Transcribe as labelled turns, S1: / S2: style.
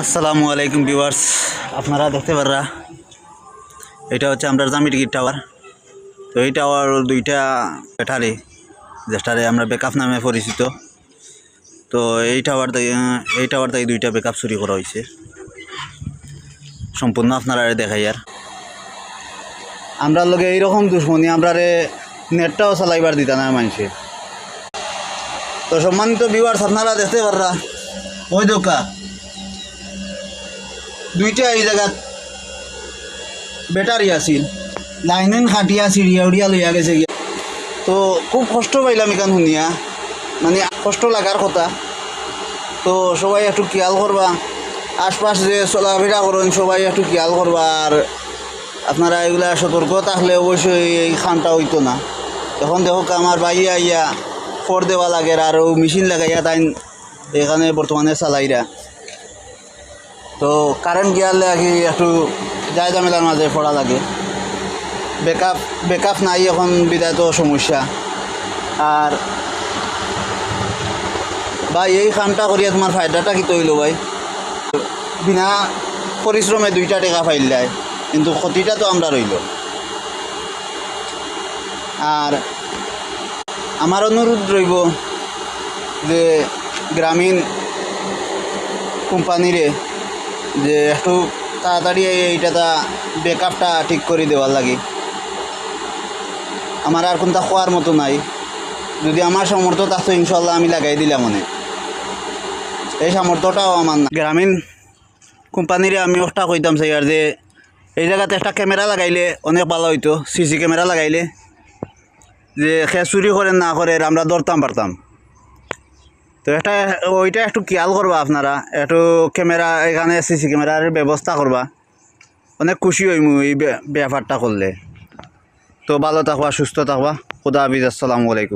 S1: আসসালামু আলাইকুম ভিউয়ার্স, আপনারা দেখতে পাররা এটা হচ্ছে আমরা জামিরগির টাওয়ার। তো এই টাওয়ার দুইটা ব্যাটারি যেটারে আমরা ব্যাকআপ নামে পরিচিত। তো এই টাওয়ার থেকে দুইটা ব্যাকআপ চুরি করা হয়েছে। সম্পূর্ণ আপনারা দেখাই আর আমরা লগে এইরকম দুশ্মনী আমরা নেটটাও চালাইবার দিতা না মানুষে। তো সম্মানিত ভিউয়ার্স, আপনারা দেখতে পাররা ওই দোকা দুইটা এই জায়গা ব্যাটারি আছিল, লাইন খাটিয়া চিড়িয়া উড়িয়া লইয়া গেছে গিয়া। তো খুব কষ্ট পাইলাম এখান শুনিয়া, মানে কষ্ট লাগার কথা। তো সবাই একটু খেয়াল করবা, আশপাশ যে চলাফেরা করেন সবাই একটু খেয়াল করবা। আর আপনারা এগুলা সতর্ক থাকলে অবশ্যই এই খানটা হইতো না। এখন দেখো আমার বাইয়া আইয়া ফোর দেওয়া লাগে আর মেশিন লাগাইয়া তাই এখানে বর্তমানে চালাইরা। তো কারেন্ট গিয়ালে আর কি একটু যায় ঝামেলার মাঝে পড়া লাগে। ব্যাকআপ নাই এখন বিদায় তো সমস্যা। আর ভাই এই কামটা করিয়া তোমার ফায়দাটা কি তৈল ভাই? বিনা পরিশ্রমে 2টা টাকা পাইলাই, কিন্তু ক্ষতিটা তো আমরা রইল। আর আমার অনুরোধ রইব যে গ্রামীণ কোম্পানিরে যে একটু তাড়াতাড়ি এইটা ব্যাকআপটা ঠিক করে দেওয়ার লাগে। আমার আর কোনটা খোয়ার মতো নাই। যদি আমার সামর্থ্য থাকতো ইনশাল্লাহ আমি লাগাই দিলাম। মনে এই সামর্থ্যটাও আমার না। গ্রামীণ কোম্পানিরে আমি একটা কইতাম চাই আর যে এই জায়গাতে একটা ক্যামেরা লাগাইলে অনেক ভালো হইতো। সিসি ক্যামেরা লাগাইলে যে সে চুরি করে না করে আমরা ধরতাম পারতাম। তো ওইটা একটু খেয়াল করবা আপনারা, একটু ক্যামেরা এখানে সিসি ক্যামেরার ব্যবস্থা করবা। অনেক খুশি হইমু এই ব্যাপারটা করলে। তো ভালো থাকবা, সুস্থ থাকবা। খুদা হাফিজ, আসসালামু আলাইকুম।